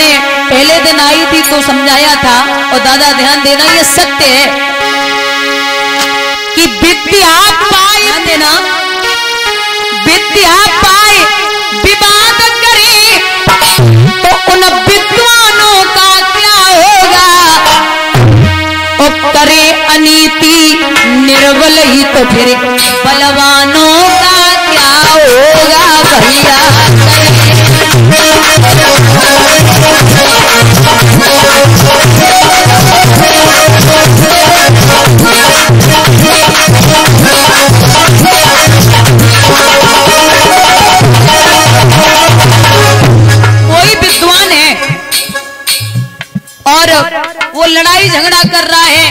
मैंने पहले दिन आई थी तो समझाया था, और दादा ध्यान देना, ये सत्य है कि विद्या पाए देना, विद्या पाए विवाद करे तो उन विद्वानों का क्या होगा, और करे अनीति निर्बल ही तो फिर बलवानों का क्या होगा भैया। कोई विद्वान है और वो लड़ाई झगड़ा कर रहा है,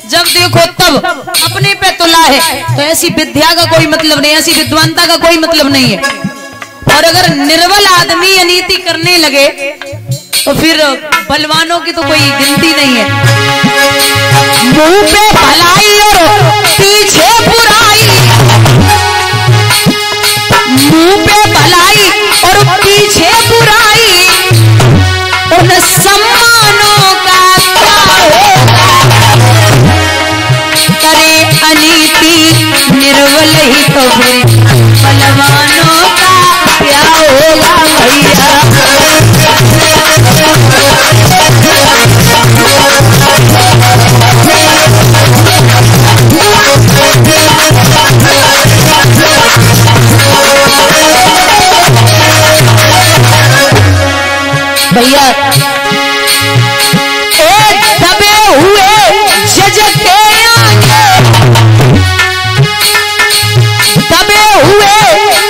जब देखो तब अपने पे तुला है, तो ऐसी विद्या का कोई मतलब नहीं, ऐसी विद्वानता का कोई मतलब नहीं है। और अगर निर्बल आदमी अनीति करने लगे तो फिर बलवानों की तो कोई गिनती नहीं है। मुंह पे भलाई और पीछे बुराई, मुंह पे भलाई और पीछे बुराई, उन सम्मानों का क्या होगा, करे अनीति निर्बल ही तो फिर बलवानों का क्या होगा भैया। भैया दबे हुए जज के आगे, दबे हुए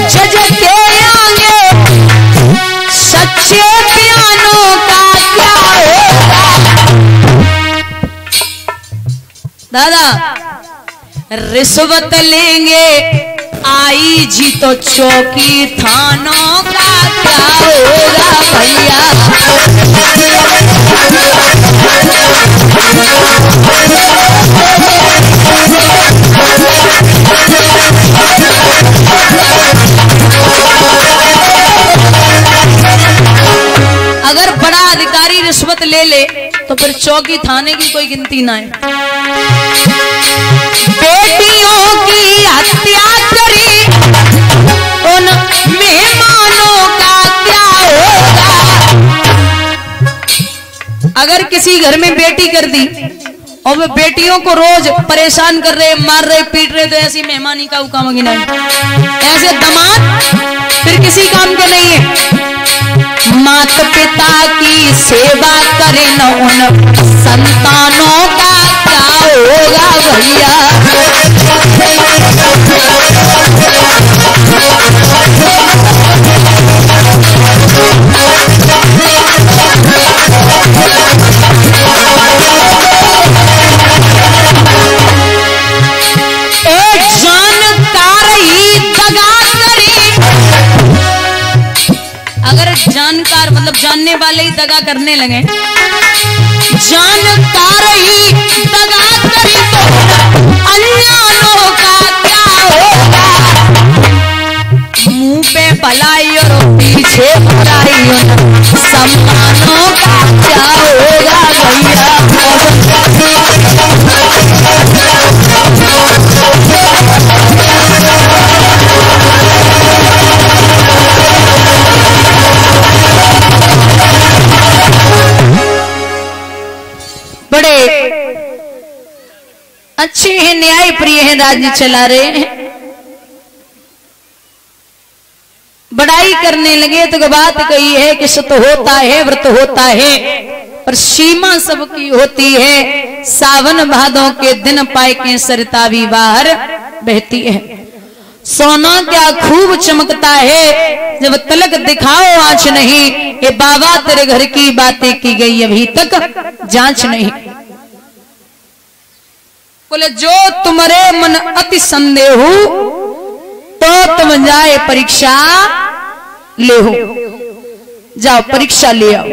जज के आगे सच्चे बयानों का क्या होगा। दादा रिश्वत लेंगे आई जी तो चौकी थानों का क्या होगा भैया। अगर बड़ा अधिकारी रिश्वत ले ले तो फिर चौकी थाने की कोई गिनती ना है। बेटियों की हत्या करी उन मेहमानों का क्या होगा। अगर किसी घर में बेटी कर दी और वो बेटियों को रोज परेशान कर रहे, मार रहे, पीट रहे, तो ऐसी मेहमानी का काम गिना है। ऐसे दामाद फिर किसी काम के नहीं है। माता पिता की सेवा करे न उन संतानों का क्या होगा भैया। एक जानकार ही दगा करी, अगर जानकार मतलब जानने वाले ही दगा करने लगे, जानकार ही दगा करी तो अनजानों का क्या होगा। मुंह पे भलाई और पीछे बुराई, सम्मानों का क्या होगा भैया। बड़े अच्छे हैं, न्याय प्रिय हैं, राज्य चला रहे हैं। बड़ाई करने लगे तो बात कही है कि सत होता है, व्रत होता है, पर सीमा सबकी होती है। सावन भादों के दिन पाए के सरतावी बाहर बहती है। सोना क्या खूब चमकता है, जब तलक दिखाओ आंच नहीं। ये बाबा तेरे घर की बातें की गई अभी तक जांच नहीं। बोले जो तुम्हारे मन अति संदेह तो तुम जाए परीक्षा ले हो, जाओ परीक्षा ले आओ।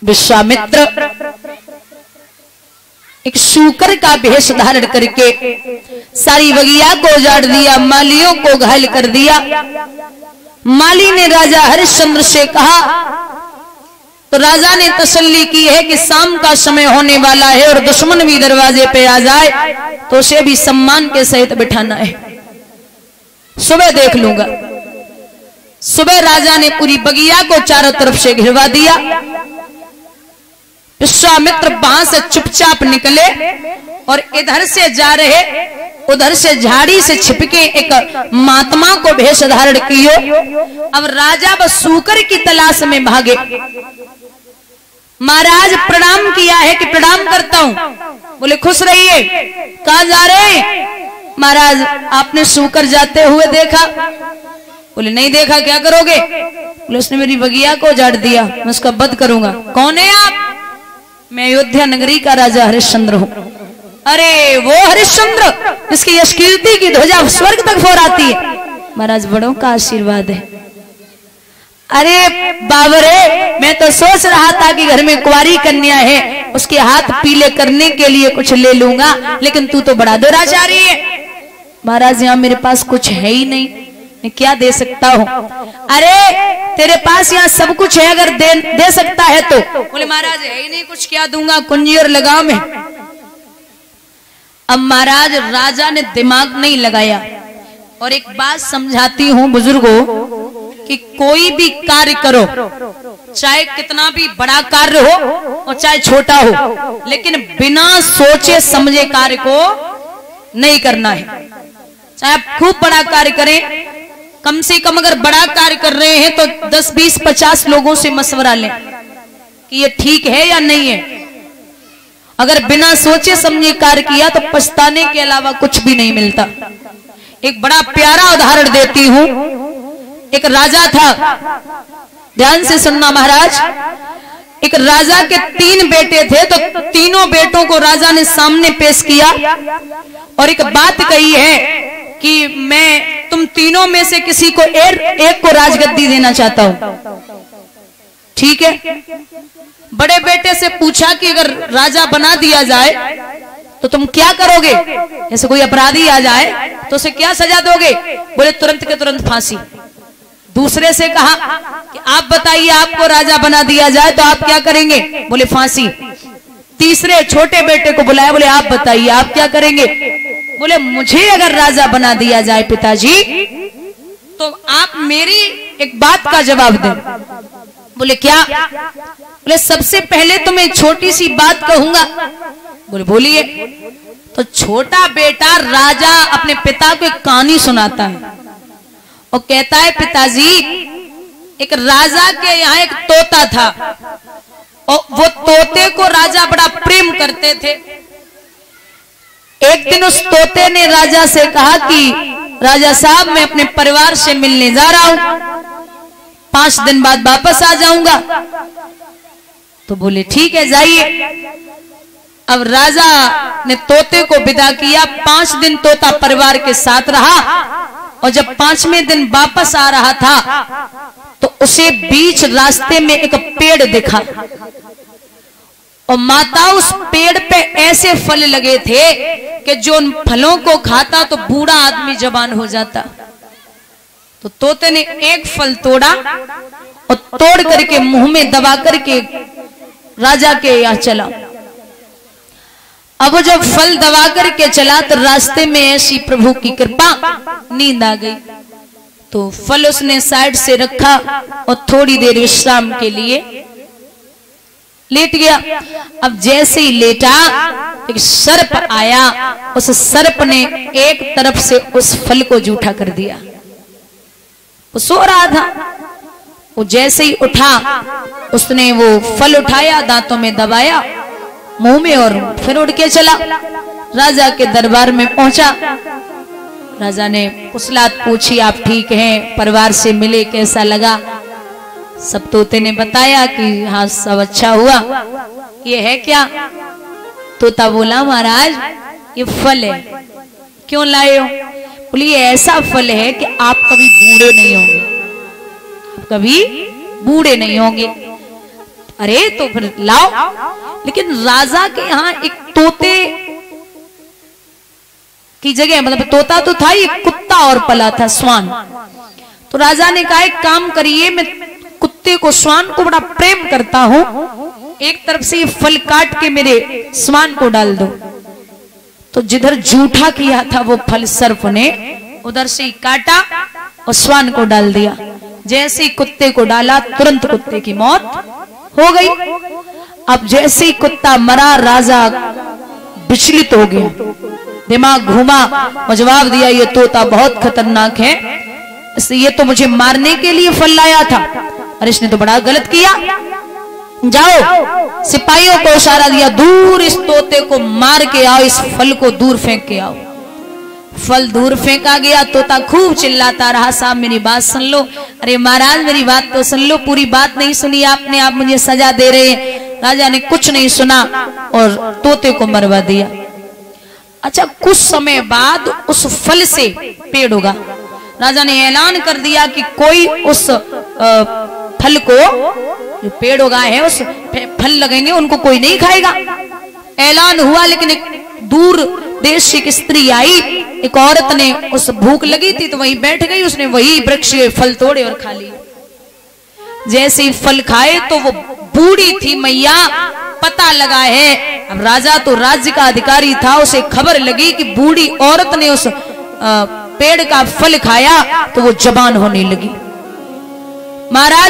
विश्वामित्र एक शूकर का भेष धारण करके सारी बगिया को उजाड़ दिया, मालियों को घायल कर दिया। माली ने राजा हरिश्चंद्र से कहा, तो राजा ने तसल्ली की है कि शाम का समय होने वाला है और दुश्मन भी दरवाजे पे आ जाए तो उसे भी सम्मान के सहित बिठाना है, सुबह देख लूंगा। सुबह राजा ने पूरी बगिया को चारों तरफ से घिरवा दिया। विश्वामित्र वहां से चुपचाप निकले और इधर से जा रहे, उधर से झाड़ी से छिपके एक महात्मा को भेष धारण कियो। अब राजा बस सूकर की तलाश में भागे। महाराज प्रणाम किया है कि प्रणाम करता हूं। बोले खुश रहिए, कहां जा रहे? महाराज आपने सूकर जाते हुए देखा। बोले नहीं देखा, क्या करोगे? बोले उसने मेरी बगिया को उजाड़ दिया, मैं उसका वध करूंगा। कौन है आप? मैं अयोध्या नगरी का राजा हरिश्चंद्र हूं। अरे वो हरिश्चंद्र जिसकी यश कीर्ति की ध्वजा स्वर्ग तक फहराती है। महाराज बड़ों का आशीर्वाद है। अरे बाबरे, मैं तो सोच रहा था कि घर में कुंवारी कन्या है, उसके हाथ पीले करने के लिए कुछ ले लूंगा, लेकिन तू तो बड़ा दुराचारी है। महाराज यहाँ मेरे पास कुछ है ही नहीं, मैं क्या दे सकता हूँ? अरे तेरे पास यहाँ सब कुछ है, अगर दे सकता है तो। बोले महाराज है ही नहीं कुछ, क्या दूंगा? कुंजी और लगाम है। अब महाराज राजा ने दिमाग नहीं लगाया। और एक बात समझाती हूँ बुजुर्गों कि कोई भी कार्य करो, चाहे कितना भी बड़ा कार्य हो और चाहे छोटा हो, लेकिन बिना सोचे समझे कार्य को नहीं करना है। चाहे आप खूब बड़ा कार्य करें, कम से कम अगर बड़ा कार्य कर रहे हैं तो 10, 20, 50 लोगों से मशवरा लें कि ये ठीक है या नहीं है। अगर बिना सोचे समझे कार्य किया तो पछताने के अलावा कुछ भी नहीं मिलता। एक बड़ा प्यारा उदाहरण देती हूं। एक राजा था, ध्यान से सुनना महाराज। एक राजा के 3 बेटे थे, तो तीनों बेटों को राजा ने सामने पेश किया और एक बात कही है कि मैं तुम तीनों में से किसी को एक को राजगद्दी देना चाहता हूं, ठीक है? बड़े बेटे से पूछा कि अगर राजा बना दिया जाए तो तुम क्या करोगे? जैसे कोई अपराधी आ जाए तो उसे क्या सजा दोगे? बोले तुरंत के तुरंत फांसी। दूसरे से कहा कि आप बताइए, आपको राजा बना दिया जाए तो आप क्या करेंगे? बोले फांसी। तीसरे छोटे बेटे को बुलाया, बोले आप बताइए आप क्या करेंगे? बोले मुझे अगर राजा बना दिया जाए पिताजी तो आप मेरी एक बात का जवाब दें। बोले क्या? बोले सबसे पहले तो मैं छोटी सी बात कहूंगा। बोले बोलिए। तो छोटा बेटा राजा अपने पिता को एक कहानी सुनाता है और कहता है पिताजी, एक राजा के यहाँ एक तोता था और वो तोते को राजा बड़ा प्रेम करते थे। एक दिन उस तोते ने राजा से कहा कि राजा साहब मैं अपने परिवार से मिलने जा रहा हूं, 5 दिन बाद वापस आ जाऊंगा। तो बोले ठीक है जाइए। अब राजा ने तोते को विदा किया। 5 दिन तोता परिवार के साथ रहा और जब 5वें दिन वापस आ रहा था तो उसे बीच रास्ते में एक पेड़ दिखा और माता उस पेड़ पे ऐसे फल लगे थे कि जो उन फलों को खाता तो बूढ़ा आदमी जवान हो जाता। तो तोते ने एक फल तोड़ा और तोड़ करके मुंह में दबा करके राजा के यहाँ चला। अब वो जब फल दबा करके चला तो रास्ते में ऐसी प्रभु की कृपा नींद आ गई। तो फल उसने साइड से रखा और थोड़ी देर विश्राम के लिए लेट गया। अब जैसे ही लेटा एक सर्प आया, उस सर्प ने एक तरफ से उस फल को जूठा कर दिया। वो सो रहा था, वो जैसे ही उठा उसने वो फल उठाया, दांतों में दबाया मुंह में और फिर उड़ के चला। राजा के दरबार में पहुंचा। राजा ने कुशलात पूछी, आप ठीक हैं? परिवार से मिले, कैसा लगा? सब तोते ने बताया कि हाँ सब अच्छा हुआ। ये है क्या? तोता बोला महाराज ये फल है। क्यों लाए हो? बोले ये ऐसा फल है कि आप कभी बूढ़े नहीं होंगे, आप कभी बूढ़े नहीं होंगे। अरे तो फिर लाओ। लेकिन राजा के यहाँ एक तोते की जगह, मतलब तोता तो था ही, कुत्ता और पला था, श्वान। तो राजा ने कहा एक काम करिए, मैं कुत्ते को, श्वान को बड़ा प्रेम करता हूं, एक तरफ से ये फल काट के मेरे श्वान को डाल दो। तो जिधर जूठा किया था वो फल सर्प ने उधर से ही काटा और श्वान को डाल दिया। जैसे ही कुत्ते को डाला तुरंत कुत्ते की मौत हो गई। अब जैसे ही कुत्ता मरा राजा विचलित हो गया, दिमाग घूमा और जवाब दिया ये तोता बहुत खतरनाक है, इसलिए ये तो मुझे मारने के लिए फल लाया था और इसने तो बड़ा गलत किया। जाओ, सिपाहियों को इशारा दिया, दूर इस तोते को मार के आओ, इस फल को दूर फेंक के आओ। फल दूर फेंका गया। तोता खूब चिल्लाता रहा, साहब मेरी बात सुन लो। अरे महाराज मेरी बात तो सुन लो, पूरी बात नहीं सुनी आपने, आप मुझे सजा दे रहे हैं। राजा ने कुछ नहीं सुना और तोते को मरवा दिया। अच्छा, कुछ समय बाद उस फल से पेड़ उगा। राजा ने ऐलान कर दिया कि कोई उस फल को, जो पेड़ उगा है उस फल लगेंगे उनको कोई नहीं खाएगा। ऐलान हुआ, लेकिन एक दूर देश से एक स्त्री आई, एक औरत ने, उस भूख लगी थी तो वहीं बैठ गई, उसने वही वृक्ष के फल तोड़े और खा लिए। जैसे ही फल खाए तो वो बूढ़ी थी मैया, पता लगा है, अब राजा तो राज्य का अधिकारी था, उसे खबर लगी कि बूढ़ी औरत ने उस पेड़ का फल खाया, तो वो जबान होने लगी। महाराज